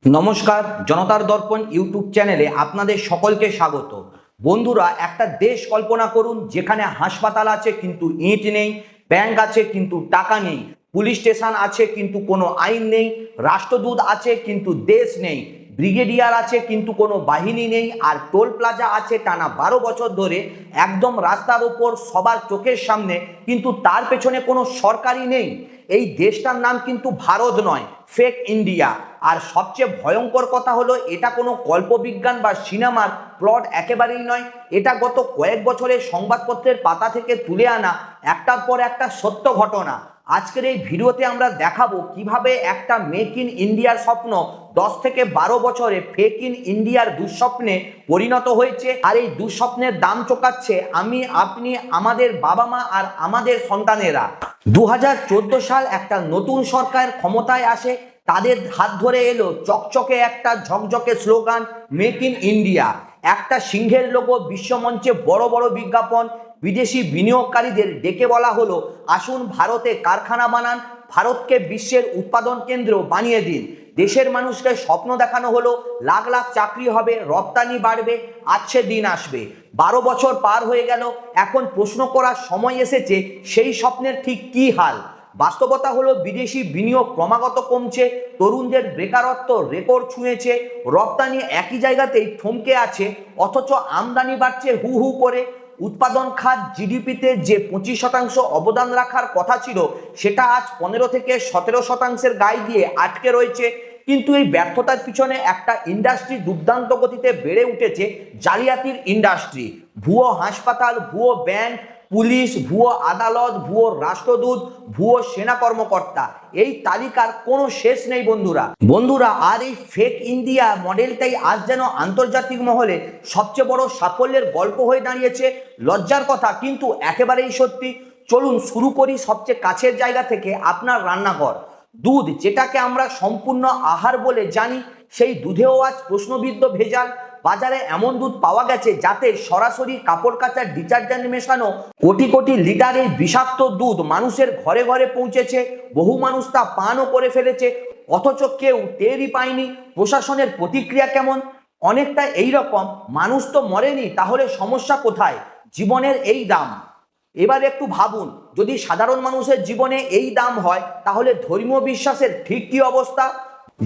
নমস্কার, জনতার দর্পণ ইউটিউব চ্যানেলে আপনাদের সকলকে স্বাগত। বন্ধুরা, একটা দেশ কল্পনা করুন যেখানে হাসপাতাল আছে কিন্তু ইট নেই, ব্যাংক আছে কিন্তু টাকা নেই, পুলিশ স্টেশন আছে কিন্তু কোনো আইন নেই, রাষ্ট্রদূত আছে কিন্তু দেশ নেই, ব্রিগেডিয়ার আছে কিন্তু কোনো বাহিনী নেই, আর টোল প্লাজা আছে টানা 12 বছর ধরে একদম রাস্তার উপর সবার চোখের সামনে, কিন্তু তার পেছনে কোনো সরকারই নেই। এই দেশটার নাম কিন্তু ভারত নয়, ফেক ইন্ডিয়া। আর সবচেয়ে ভয়ঙ্কর কথা হলো, এটা কোনো কল্পবিজ্ঞান বা সিনেমার প্লট একেবারেই নয়। এটা গত কয়েক বছরের সংবাদপত্রের পাতা থেকে তুলে আনা একটার পর একটা সত্য ঘটনা। আজকের এই ভিডিওতে আমরা দেখাবো কিভাবে একটা মেক ইন ইন্ডিয়ার স্বপ্ন 10 থেকে 12 বছরে ফেক ইন ইন্ডিয়ার দুঃস্বপ্নে পরিণত হয়েছে। আর এই দুঃস্বপ্নের দাম চোকাচ্ছে আমি, আপনি, আমাদের বাবা মা আর আমাদের সন্তানেরা। 2014 সাল একটা নতুন সরকার ক্ষমতায় আসে, তাদের হাত ধরে এলো চকচকে একটা ঝকঝকে স্লোগান, মেক ইন ইন্ডিয়া। একটা সিংহের লোগো, বিশ্বমঞ্চে বড় বড় বিজ্ঞাপন, বিদেশি বিনিয়োগকারীদের ডেকে বলা হলো আসুন ভারতে কারখানা বানান, ভারতকে বিশ্বের উৎপাদন কেন্দ্র বানিয়ে দিন। দেশের মানুষকে স্বপ্ন দেখানো হলো লাখ লাখ চাকরি হবে, রপ্তানি বাড়বে, আচ্ছে দিন আসবে। 12 বছর পার হয়ে গেল, এখন প্রশ্ন করার সময় এসেছে সেই স্বপ্নের ঠিক কি হাল। বাস্তবতা হলো বিদেশি বিনিয়োগ ক্রমাগত কমছে, তরুণদের বেকারত্ব রেকর্ড ছুঁয়েছে, রপ্তানি একই জায়গাতেই থমকে আছে, অথচ আমদানি বাড়ছে হু হু করে। উৎপাদন খাত জিডিপিতে যে 25% অবদান রাখার কথা ছিল, সেটা আজ 15 থেকে 17% গায়ে দিয়ে আটকে রয়েছে। কিন্তু এই ব্যর্থতার পিছনে একটা ইন্ডাস্ট্রি দুর্দান্ত গতিতে বেড়ে উঠেছে, জালিয়াতির ইন্ডাস্ট্রি। ভুয়ো হাসপাতাল, ভুয়ো ব্যাংক, পুলিশ, ভুয়ো আদালত, ভুয়ো রাষ্ট্রদূত, ভুয়ো সেনা কর্মকর্তা, এই তালিকার কোনো শেষ নেই বন্ধুরা। আর এই ফেক ইন্ডিয়া মডেলটাই আজ যেন আন্তর্জাতিক মহলে সবচেয়ে বড় সাফল্যের গল্প হয়ে দাঁড়িয়েছে। লজ্জার কথা কিন্তু একেবারেই সত্যি। চলুন শুরু করি সবচেয়ে কাছের জায়গা থেকে, আপনার রান্নাঘর। দুধ, যেটাকে আমরা সম্পূর্ণ আহার বলে জানি, সেই দুধেও আজ প্রশ্নবিদ্ধ ভেজাল। বাজারে এমন দুধ পাওয়া গেছে যাতে সরাসরি কাপড় কাচার ডিটারজেন্ট মেশানো। কোটি কোটি লিটার এই বিষাক্ত দুধ মানুষের ঘরে ঘরে পৌঁছেছে, বহু মানুষ তা পানও করে ফেলেছে, অথচ কেউ টেরই পায়নি। প্রশাসনের প্রতিক্রিয়া কেমন? অনেকটা এইরকম, মানুষ তো মরেনি, তাহলে সমস্যা কোথায়? জীবনের এই দাম। এবার একটু ভাবুন, যদি সাধারণ মানুষের জীবনে এই দাম হয়, তাহলে ধর্মীয় বিশ্বাসের ঠিক কি অবস্থা?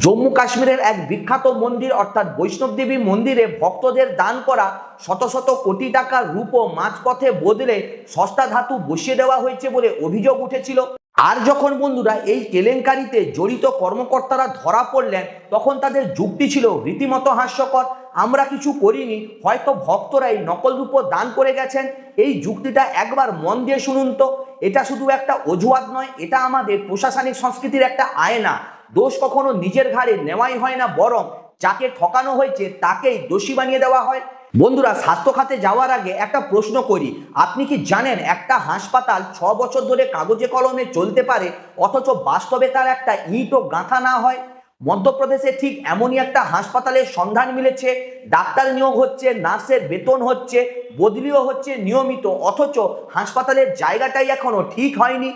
জম্মু কাশ্মীরের এক বিখ্যাত মন্দির অর্থাৎ বৈষ্ণব দেবী মন্দিরে ভক্তদের দান করা শত শত কোটি টাকার রূপো মাঝপথে বদলে সস্তা ধাতু বসিয়ে দেওয়া হয়েছে বলে অভিযোগ উঠেছিল। আর যখন বন্ধুরা এই কেলেঙ্কারিতে জড়িত কর্মকর্তারা ধরা পড়লেন, তখন তাদের যুক্তি ছিল রীতিমতো হাস্যকর। আমরা কিছু করিনি, হয়তো ভক্তরাই নকল রূপো দান করে গেছেন। এই যুক্তিটা একবার মন দিয়ে শুনুন তো। এটা শুধু একটা অজুহাত নয়, এটা আমাদের প্রশাসনিক সংস্কৃতির একটা আয়না। দোষ কখনো নিজের ঘাড়ে নেওয়াই হয় না, বরং যাকে ঠকানো হয়েছে তাকেই দোষী বানিয়ে দেওয়া হয়। বন্ধুরা, স্বাস্থ্য খাতে যাওয়ার আগে একটা প্রশ্ন করি, আপনি কি জানেন একটা হাসপাতাল 6 বছর ধরে কাগজে কলমে চলতে পারে, অথচ বাস্তবে তার একটা ইটও গাঁথা না হয়? মধ্যপ্রদেশে ঠিক এমনই একটা হাসপাতালের সন্ধান মিলেছে। ডাক্তার নিয়োগ হচ্ছে, নার্সের বেতন হচ্ছে, বদলিও হচ্ছে নিয়মিত, অথচ হাসপাতালের জায়গাটাই এখনো ঠিক হয়নি।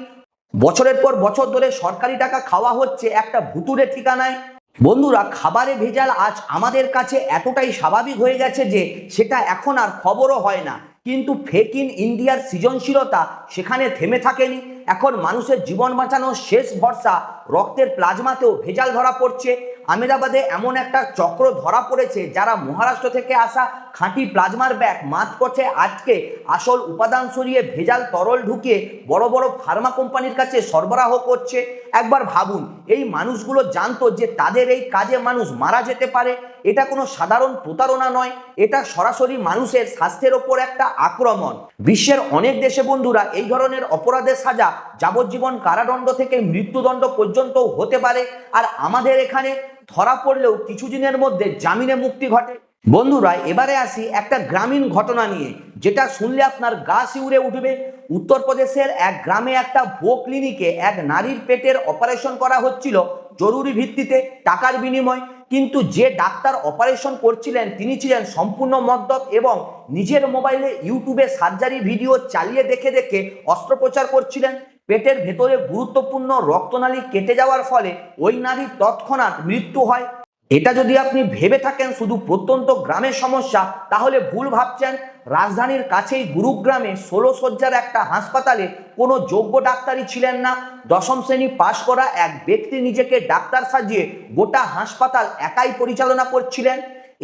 বছরের পর বছর ধরে সরকারি টাকা খাওয়া হচ্ছে একটা ভুতুড়ে ঠিকানায়। বন্ধুরা, খাবারে ভেজাল আজ আমাদের কাছে এতটাই স্বাভাবিক হয়ে গেছে যে সেটা এখন আর খবরও হয় না। কিন্তু ফেক ইন ইন্ডিয়ার সৃজনশীলতা সেখানে থেমে থাকেনি। এখন মানুষের জীবন বাঁচানোর শেষ ভরসা রক্তের প্লাজমাতেও ভেজাল ধরা পড়ছে। আমেদাবাদে এমন একটা চক্র ধরা পড়েছে, যারা মহারাষ্ট্র থেকে আসা খাঁটি প্লাজমার ব্যাগ মাঝপথে আটকে আসল উপাদান সরিয়ে ভেজাল তরল ঢুকিয়ে বড় বড় ফার্মা কোম্পানির কাছে সরবরাহ করছে। একবার ভাবুন, এই মানুষগুলো জানতো যে তাদের এই কাজে মানুষ মারা যেতে পারে। এটা কোনো সাধারণ প্রতারণা নয়, এটা সরাসরি মানুষের স্বাস্থ্যের ওপর একটা আক্রমণ। বিশ্বের অনেক দেশে বন্ধুরা এই ধরনের অপরাধের সাজা যাবজ্জীবন কারাদণ্ড থেকে মৃত্যুদণ্ড পর্যন্ত হতে পারে। আর আমাদের এখানে ধরা পড়লেও কিছুদিনের মধ্যে জামিনে মুক্তি ঘটে। বন্ধুরা, এবারে আসি একটা গ্রামীণ ঘটনা নিয়ে, যেটা শুনলে আপনার গা শিউরে উঠবে। উত্তরপ্রদেশের এক গ্রামে একটা ভুয়ো ক্লিনিকে এক নারীর পেটের অপারেশন করা হচ্ছিল জরুরি ভিত্তিতে, টাকার বিনিময়। কিন্তু যে ডাক্তার অপারেশন করছিলেন তিনি ছিলেন সম্পূর্ণ মদ্যপ এবং নিজের মোবাইলে ইউটিউবে সার্জারি ভিডিও চালিয়ে দেখে দেখে অস্ত্রোপচার করছিলেন। পেটের ভেতরে গুরুত্বপূর্ণ রক্তনালী কেটে যাওয়ার ফলে ওই নারীর তৎক্ষণাৎ মৃত্যু হয়। এটা যদি আপনি ভেবে থাকেন শুধু প্রত্যন্ত গ্রামের সমস্যা, তাহলে ভুল ভাবছেন। রাজধানীর কাছেই গুরুগ্রামে 16 শয্যার একটা হাসপাতালে কোনো যোগ্য ডাক্তারই ছিলেন না। দশম শ্রেণী পাশ করা এক ব্যক্তি নিজেকে ডাক্তার সাজিয়ে গোটা হাসপাতাল একাই পরিচালনা করছিলেন।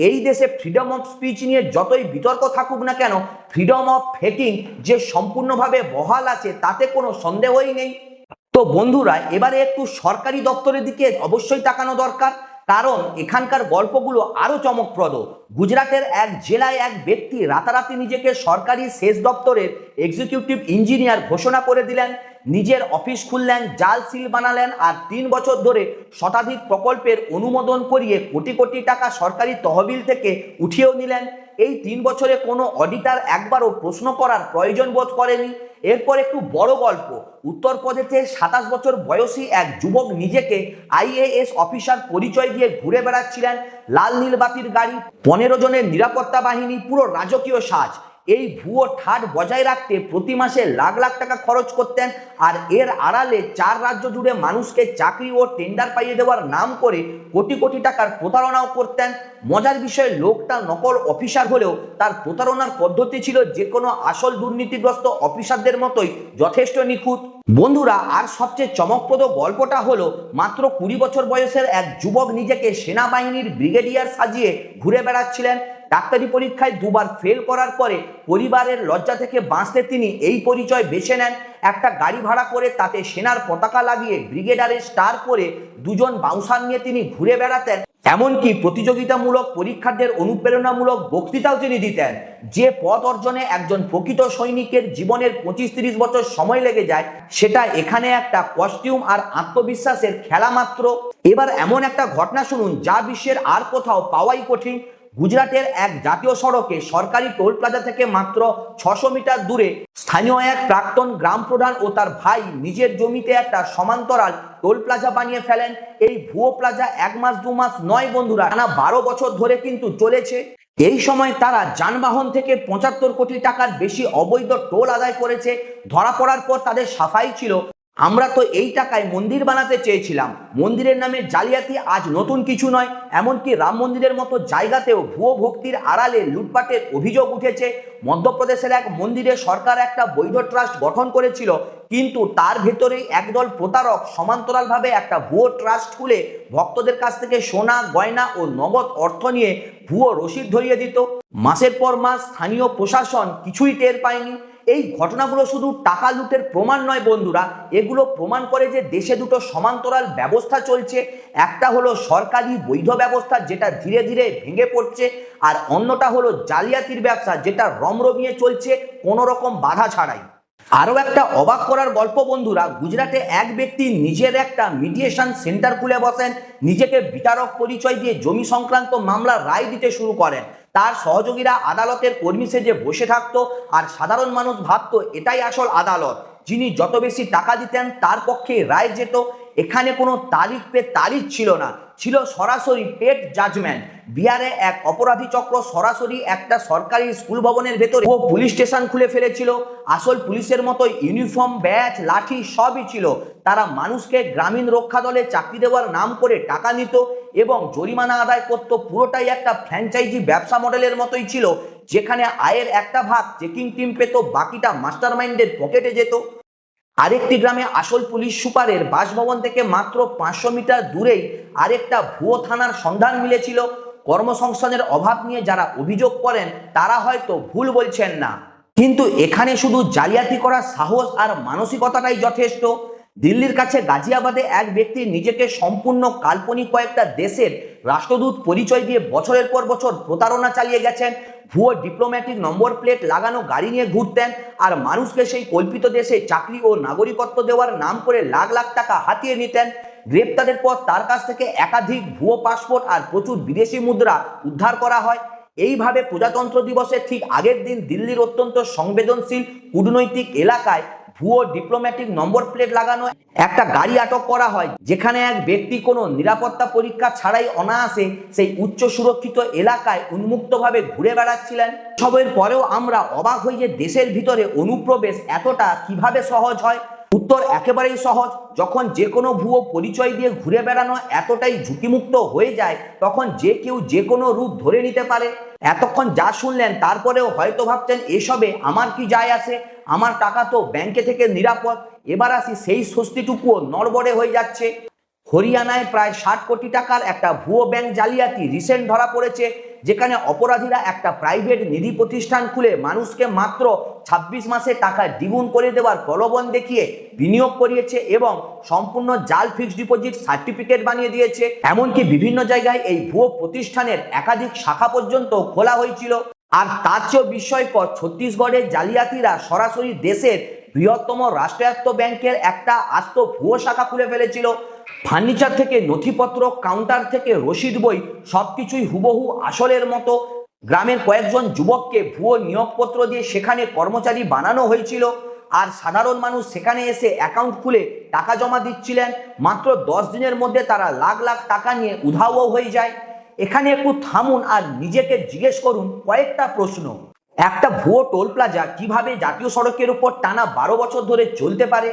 এই দেশে ফ্রিডম অফ স্পিচ নিয়ে যতই বিতর্ক থাকুক না কেন, ফ্রিডম অফ ফেকিং যে সম্পূর্ণভাবে বহাল আছে তাতে কোনো সন্দেহই নেই। তো বন্ধুরা, এবারে একটু সরকারি দপ্তরের দিকে অবশ্যই তাকানো দরকার, কারণ এখানকার গল্পগুলো আরো চমকপ্রদ। গুজরাটের এক জেলায় এক ব্যক্তি রাতারাতি নিজেকে সরকারি সেচ দপ্তরের এক্সিকিউটিভ ইঞ্জিনিয়ার ঘোষণা করে দিলেন। নিজের অফিস খুললেন, জাল সিল বানালেন, আর 3 বছর ধরে শতাধিক প্রকল্পের অনুমোদন করিয়ে কোটি কোটি টাকা সরকারি তহবিল থেকে উঠিয়েও নিলেন। এই 3 বছরে কোনো অডিটর একবারও প্রশ্ন করার প্রয়োজন বোধ করেনি। এরপর একটু বড় গল্প। উত্তরপ্রদেশের 27 বছর বয়সী এক যুবক নিজেকে আইএএস অফিসার পরিচয় দিয়ে ঘুরে বেড়াচ্ছিলেন। লাল নীল বাতির গাড়ি, 15 জনের নিরাপত্তা বাহিনী, পুরো রাজকীয় সাজ। এই ভুয়ো ঠাট বজায় রাখতে প্রতি মাসে লাখ লাখ টাকা খরচ করতেন, আর এর আড়ালে 4 রাজ্য জুড়ে মানুষকে চাকরি ও টেন্ডার পাইয়ে দেওয়ার নাম করে কোটি কোটি টাকার প্রতারণাও করতেন। মজার বিষয়, লোকটা নকল অফিসার হলেও তার প্রতারণার পদ্ধতি ছিল যে কোনো আসল দুর্নীতিগ্রস্ত অফিসারদের মতোই যথেষ্ট নিখুঁত। বন্ধুরা, আর সবচেয়ে চমকপ্রদ গল্পটা হলো মাত্র 20 বছর বয়সের এক যুবক নিজেকে সেনাবাহিনীর ব্রিগেডিয়ার সাজিয়ে ঘুরে বেড়াচ্ছিলেন। ডাক্তারি পরীক্ষায় 2 বার ফেল করার পরে পরিবারের লজ্জা থেকে বাঁচতে তিনি এই পরিচয় বেছে নেন। একটা গাড়ি ভাড়া করে তাতে সেনার পতাকা লাগিয়ে ব্রিগেডারের স্টার পরে 2 জন বাউন্সার নিয়ে তিনি ঘুরে বেড়াতেন। এমনকি প্রতিযোগিতামূলক পরীক্ষার্থীদের অনুপ্রেরণামূলক বক্তৃতাও তিনি দিতেন। যে পদ অর্জনে একজন প্রকৃত সৈনিকের জীবনের 25-30 বছর সময় লেগে যায়, সেটা এখানে একটা কস্টিউম আর আত্মবিশ্বাসের খেলা মাত্র। এবার এমন একটা ঘটনা শুনুন যা বিশ্বের আর কোথাও পাওয়াই কঠিন। গুজরাটের এক জাতীয় সড়কে সরকারি টোল প্লাজা থেকে মাত্র 600 মিটার দূরে স্থানীয় এক প্রাক্তন গ্রাম প্রধান ও তার ভাই নিজের জমিতে একটা সমান্তরাল টোল প্লাজা বানিয়ে ফেলেন। এই ভুয়ো প্লাজা 1 মাস 2 মাস নয় বন্ধুরা, টানা 12 বছর ধরে কিন্তু চলেছে। এই সময় তারা যানবাহন থেকে 75 কোটি টাকার বেশি অবৈধ টোল আদায় করেছে। ধরা পড়ার পর তাদের সাফাই ছিল, আমরা তো এই টাকায় মন্দির বানাতে চেয়েছিলাম। মন্দিরের নামে জালিয়াতি আজ নতুন কিছু নয়। এমনকি রাম মন্দিরের মতো জায়গাতেও ভুয়ো ভক্তির আড়ালে লুটপাটের অভিযোগ উঠেছে। মধ্যপ্রদেশের এক মন্দিরে সরকার একটা বৈধ ট্রাস্ট গঠন করেছিল, কিন্তু তার ভেতরেই একদল প্রতারক সমান্তরালভাবে একটা ভুয়ো ট্রাস্ট খুলে ভক্তদের কাছ থেকে সোনা, গয়না ও নগদ অর্থ নিয়ে ভুয়ো রসিদ ধরিয়ে দিত। মাসের পর মাস স্থানীয় প্রশাসন কিছুই টের পায়নি। এই ঘটনাগুলো শুধু টাকা লুটের প্রমাণ নয় বন্ধুরা, এগুলো প্রমাণ করে যে দেশে দুটো সমান্তরাল ব্যবস্থা চলছে। একটা হলো সরকারি বৈধ ব্যবস্থা, যেটা ধীরে ধীরে ভেঙে পড়ছে, আর অন্যটা হলো জালিয়াতির ব্যবসা, যেটা রমরমিয়ে চলছে কোনো রকম বাধা ছাড়াই। আরও একটা অবাক করার গল্প বন্ধুরা, গুজরাটে এক ব্যক্তি নিজের একটা মিডিয়েশন সেন্টার খুলে বসেন। নিজেকে বিতারক পরিচয় দিয়ে জমি সংক্রান্ত মামলার রায় দিতে শুরু করেন। তার সহযোগীরা আদালতের কর্মী সেজে বসে থাকতো, আর সাধারণ মানুষ ভাবতো এটাই আসল আদালত। যিনি যত বেশি টাকা দিতেন তার পক্ষে রায় যেত। এখানে কোনো তারিখ পে তারিখ ছিল না, ছিল সরাসরি পেড জাজমেন্ট। বিহারে এক অপরাধী চক্র সরাসরি একটা সরকারি স্কুল ভবনের ভেতরে ও পুলিশ স্টেশন খুলে ফেলেছিল। আসল পুলিশের মতো ইউনিফর্ম, ব্যাজ, লাঠি সবই ছিল। তারা মানুষকে গ্রামীণ রক্ষা দলে চাকরি দেওয়ার নাম করে টাকা নিত এবং জরিমানা আদায় করত। পুরোটাই একটা ফ্র্যাঞ্চাইজি ব্যবসা মডেলের মতোই ছিল, যেখানে আয়ের একটা ভাগ চেকিং টিম পেত, বাকিটা মাস্টারমাইন্ডের পকেটে যেত। আরেকটি গ্রামে আসল পুলিশ সুপারের বাসভবন থেকে মাত্র 500 মিটার দূরেই আরেকটা ভুয়ো থানার সন্ধান মিলেছিল। কর্মসংস্থানের অভাব নিয়ে যারা অভিযোগ করেন তারা হয়তো ভুল বলছেন না, কিন্তু এখানে শুধু জালিয়াতি করার সাহস আর মানসিকতাটাই যথেষ্ট। দিল্লির কাছে গাজিয়াবাদে এক ব্যক্তি নিজেকে সম্পূর্ণ কাল্পনিক কয়েকটা দেশের রাষ্ট্রদূত পরিচয় দিয়ে বছরের পর বছর প্রতারণা চালিয়ে গেছেন। ভুয়ো ডিপ্লোম্যাটিক নম্বর প্লেট লাগানো গাড়ি নিয়ে ঘুরতেন, আর মানুষকে সেই কল্পিত দেশে চাকরি ও নাগরিকত্ব দেওয়ার নাম করে লাখ লাখ টাকা হাতিয়ে নিতেন। গ্রেপ্তারের পর তার কাছ থেকে একাধিক ভুয়ো পাসপোর্ট আর প্রচুর বিদেশি মুদ্রা উদ্ধার করা হয়। এইভাবে প্রজাতন্ত্র দিবসের ঠিক আগের দিন দিল্লির অত্যন্ত সংবেদনশীল কূটনৈতিক এলাকায় ভুয়ো ডিপ্লোম্যাটিক নম্বর প্লেট লাগানো একটা গাড়ি আটক করা হয়, যেখানে এক ব্যক্তি কোনো নিরাপত্তা পরীক্ষা ছাড়াই অনায়াসে সেই উচ্চ সুরক্ষিত এলাকায় উন্মুক্তভাবে ঘুরে বেড়াচ্ছিলেন। সবের পরেও আমরা অবাক হই যে দেশের ভিতরে অনুপ্রবেশ এতটা কিভাবে সহজ হয়। উত্তর একেবারেই সহজ। যখন যে কোনো ভুয়ো পরিচয় দিয়ে ঘুরে বেড়ানো এতটাই ঝুঁকিমুক্ত হয়ে যায়, তখন যে কেউ যে কোনো রূপ ধরে নিতে পারে। এতক্ষণ যা শুনলেন তারপরেও হয়তো ভাবছেন এসবে আমার কি যায় আসে, আমার টাকা তো ব্যাংকে থেকে নিরাপদ। এবার আসি সেই স্বস্তিটুকুও নড়বড়ে হয়ে যাচ্ছে। হরিয়ানায় প্রায় 60 কোটি টাকার একটা ভুয়ো ব্যাংক জালিয়াতি রিসেন্ট ধরা পড়েছে, যেখানে অপরাধীরা একটা প্রাইভেট নিধি প্রতিষ্ঠান খুলে মানুষকে মাত্র 26 মাসে টাকা দ্বিগুণ করে দেওয়ার প্রলোভন দেখিয়ে বিনিয়োগ করিয়েছে এবং সম্পূর্ণ জাল ফিক্সড ডিপোজিট সার্টিফিকেট বানিয়ে দিয়েছে। এমনকি বিভিন্ন জায়গায় এই ভুয়ো প্রতিষ্ঠানের একাধিক শাখা পর্যন্ত খোলা হয়েছিল। আর তার চেয়েও বিস্ময়কর, ছত্তিশগড়ের জালিয়াতিরা সরাসরি দেশের বৃহত্তম রাষ্ট্রায়ত্ত ব্যাংকের একটা আস্ত ভুয়ো শাখা খুলে ফেলেছিল। ফার্নিচার থেকে নথিপত্র, কাউন্টার থেকে রসিদ বই, সবকিছুই হুবহু আসলের মতো। গ্রামের কয়েকজন যুবককে ভুয়ো নিয়োগপত্র দিয়ে সেখানে কর্মচারী বানানো হয়েছিল, আর সাধারণ মানুষ সেখানে এসে অ্যাকাউন্ট খুলে টাকা জমা দিচ্ছিলেন। মাত্র 10 দিনের মধ্যে তারা লাখ লাখ টাকা নিয়ে উধাও হয়ে যায়। এখানে একটু থামুন আর নিজেকে জিজ্ঞেস করুন কয়েকটা প্রশ্ন। একটা ভুয়ো টোল প্লাজা কিভাবে জাতীয় সড়কের উপর টানা 12 বছর ধরে চলতে পারে?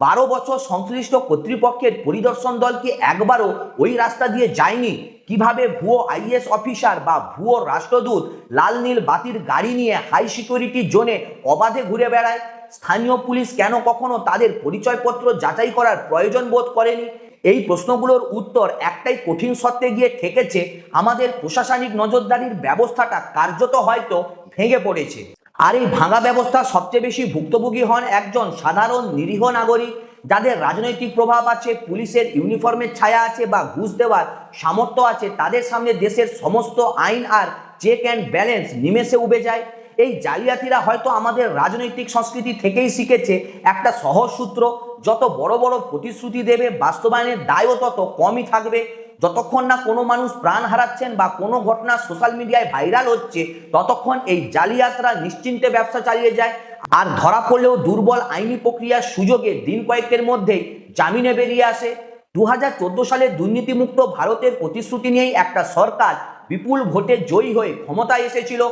12 বছর সংশ্লিষ্ট কর্তৃপক্ষের পরিদর্শন দল কি একবারও ওই রাস্তা দিয়ে যায়নি? কিভাবে ভুয়ো আইএস অফিসার বা ভুয়ো রাষ্ট্রদূত লাল নীল বাতির গাড়ি নিয়ে হাই সিকিউরিটি জোনে অবাধে ঘুরে বেড়ায়? স্থানীয় পুলিশ কেন কখনো তাদের পরিচয়পত্র যাচাই করার প্রয়োজন বোধ করেনি? এই প্রশ্নগুলোর উত্তর একটাই কঠিন সত্ত্বে গিয়ে ঠেকেছে, আমাদের প্রশাসনিক নজরদারির ব্যবস্থাটা কার্যত হয়তো ভেঙে পড়েছে। আর এই ভাঙা ব্যবস্থা সবচেয়ে বেশি ভুক্তভোগী হন একজন সাধারণ নিরীহ নাগরিক, যাদের রাজনৈতিক প্রভাব আছে, পুলিশের ইউনিফর্মের ছায়া আছে বা ঘুষ দেওয়ার সামর্থ্য আছে। তাদের সামনে দেশের সমস্ত আইন আর চেক অ্যান্ড ব্যালেন্স নিমেষে উবে যায়। এই জালিয়াতিরা হয়তো আমাদের রাজনৈতিক সংস্কৃতি থেকেই শিখেছে একটা সহজ সূত্র: যত বড় বড় প্রতিশ্রুতি দেবে, বাস্তবায়নের দায়ও তত কমই থাকবে। যতক্ষণ না কোনো মানুষ প্রাণ হারাচ্ছেন বা কোনো ঘটনা সোশ্যাল মিডিয়ায় ভাইরাল হচ্ছে, ততক্ষণ এই জালিয়াতরা নিশ্চিন্তে ব্যবসা চালিয়ে যায়। আর ধরা পড়লেও দুর্বল আইনি প্রক্রিয়ার সুযোগে দিন কয়েকের মধ্যেই জামিনে বেরিয়ে আসে। 2014 সালে দুর্নীতিমুক্ত ভারতের প্রতিশ্রুতি নিয়েই একটা সরকার বিপুল ভোটে জয়ী হয়ে ক্ষমতায় এসেছিল।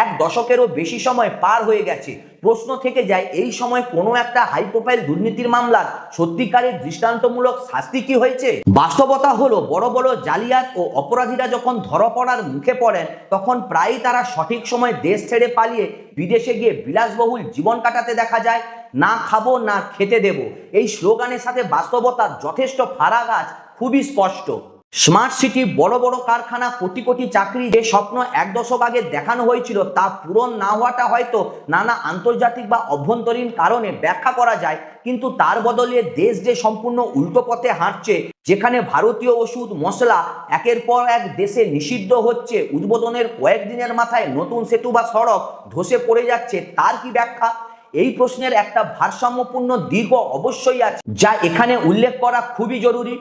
1 দশকেরও বেশি সময় পার হয়ে গেছে। প্রশ্ন থেকে যায়, এই সময় কোনো একটা হাই প্রোফাইল দুর্নীতির মামলার সত্যিকারের দৃষ্টান্তমূলক শাস্তি কি হয়েছে? বাস্তবতা হলো, বড় বড় জালিয়াত ও অপরাধীরা যখন ধরা পড়ার মুখে পড়েন, তখন প্রায়ই তারা সঠিক সময় দেশ ছেড়ে পালিয়ে বিদেশে গিয়ে বিলাসবহুল জীবন কাটাতে দেখা যায়। না খাবো না খেতে দেব, এই স্লোগানের সাথে বাস্তবতার যথেষ্ট ফারাক আজ খুবই স্পষ্ট। স্মার্ট সিটি, বড় বড় কারখানা, কোটি কোটি চাকরি, যে স্বপ্ন 1 দশক আগে দেখানো হয়েছিল তা পূরণ না হওয়াটা হয়তো নানা আন্তর্জাতিক বা অভ্যন্তরীণ কারণে ব্যাখ্যা করা যায়, কিন্তু তার বদলে দেশ যে সম্পূর্ণ উল্টো পথে হাঁটছে, যেখানে ভারতীয় ওষুধ মশলা একের পর এক দেশে নিষিদ্ধ হচ্ছে, উদ্বোধনের কয়েকদিনের মাথায় নতুন সেতু বা সড়ক ধসে পড়ে যাচ্ছে, তার কি ব্যাখ্যা? এই প্রশ্নের একটা ভারসাম্যপূর্ণ দিক অবশ্যই আছে, যা এখানে উল্লেখ করা খুবই জরুরি।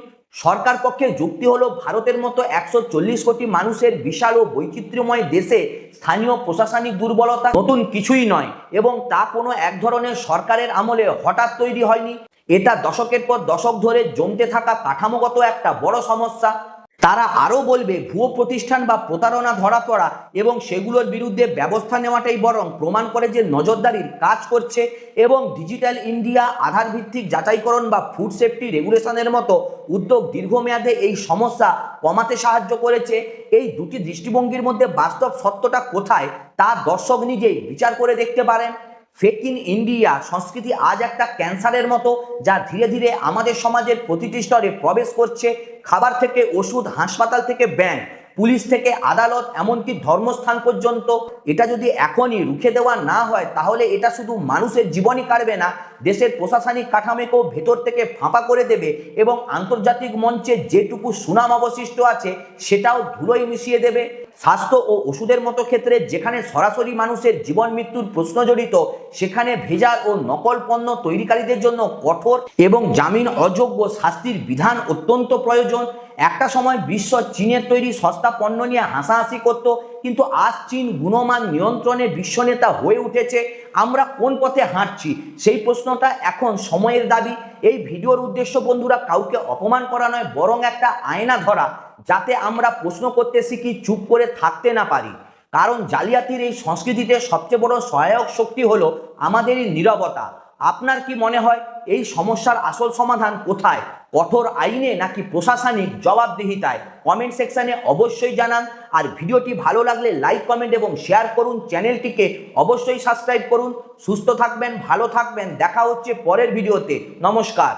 সরকার পক্ষের যুক্তি হলো, ভারতের মতো 140 কোটি মানুষের বিশাল ও বৈচিত্র্যময় দেশে স্থানীয় প্রশাসনিক দুর্বলতা নতুন কিছুই নয়, এবং তা কোনো এক ধরনের সরকারের আমলে হঠাৎ তৈরি হয়নি। এটা দশকের পর দশক ধরে জমতে থাকা কাঠামোগত একটা বড় সমস্যা। তারা আরও বলবে, ভুয়ো প্রতিষ্ঠান বা প্রতারণা ধরা পড়া এবং সেগুলোর বিরুদ্ধে ব্যবস্থা নেওয়াটাই বরং প্রমাণ করে যে নজরদারির কাজ করছে, এবং ডিজিটাল ইন্ডিয়া, আধার ভিত্তিক যাচাইকরণ বা ফুড সেফটি রেগুলেশনের মতো উদ্যোগ দীর্ঘমেয়াদে এই সমস্যা কমাতে সাহায্য করেছে। এই দুটি দৃষ্টিভঙ্গির মধ্যে বাস্তব সত্যটা কোথায় তা দর্শক নিজেই বিচার করে দেখতে পারেন। ফেক ইন ইন্ডিয়া সংস্কৃতি আজ একটা ক্যান্সারের মতো, যা ধীরে ধীরে আমাদের সমাজের প্রতিটি স্তরে প্রবেশ করছে। খাবার থেকে ওষুধ, হাসপাতাল থেকে ব্যাংক, পুলিশ থেকে আদালত, এমনকি ধর্মস্থান পর্যন্ত। এটা যদি এখনই রুখে দেওয়া না হয়, তাহলে এটা শুধু মানুষের জীবনই কাটবে না, দেশের প্রশাসনিক কাঠামোকেও ভেতর থেকে ফাঁপা করে দেবে, এবং আন্তর্জাতিক মঞ্চে যেটুকু সুনাম অবশিষ্ট আছে সেটাও ধুলোয় মিশিয়ে দেবে। স্বাস্থ্য ও ওষুধের মতো ক্ষেত্রে, যেখানে সরাসরি মানুষের জীবন মৃত্যুর প্রশ্ন জড়িত, সেখানে ভেজাল ও নকল পণ্য তৈরিকারীদের জন্য কঠোর এবং জামিন অযোগ্য শাস্তির বিধান অত্যন্ত প্রয়োজন। একটা সময় বিশ্ব চীনের তৈরি সস্তা পণ্য নিয়ে হাসাহাসি করত, কিন্তু আজ চীন গুণমান নিয়ন্ত্রণে বিশ্বনেতা হয়ে উঠেছে। আমরা কোন পথে হাঁটছি, সেই প্রশ্নটা এখন সময়ের দাবি। এই ভিডিওর উদ্দেশ্য বন্ধুরা কাউকে অপমান করা নয়, বরং একটা আয়না ধরা, যাতে আমরা প্রশ্ন করতে শিখি, চুপ করে থাকতে না পারি। কারণ জালিয়াতির এই সংস্কৃতিতে সবচেয়ে বড় সহায়ক শক্তি হলো আমাদেরই নীরবতা। আপনার কি মনে হয় এই সমস্যার আসল সমাধান কোথায়? কঠোর আইনে নাকি প্রশাসনিক জবাবদিহিতায়? কমেন্ট সেকশনে অবশ্যই জানান। আর ভিডিওটি ভালো লাগলে লাইক, কমেন্ট এবং শেয়ার করুন। চ্যানেলটিকে অবশ্যই সাবস্ক্রাইব করুন। সুস্থ থাকবেন, ভালো থাকবেন। দেখা হচ্ছে পরের ভিডিওতে। নমস্কার।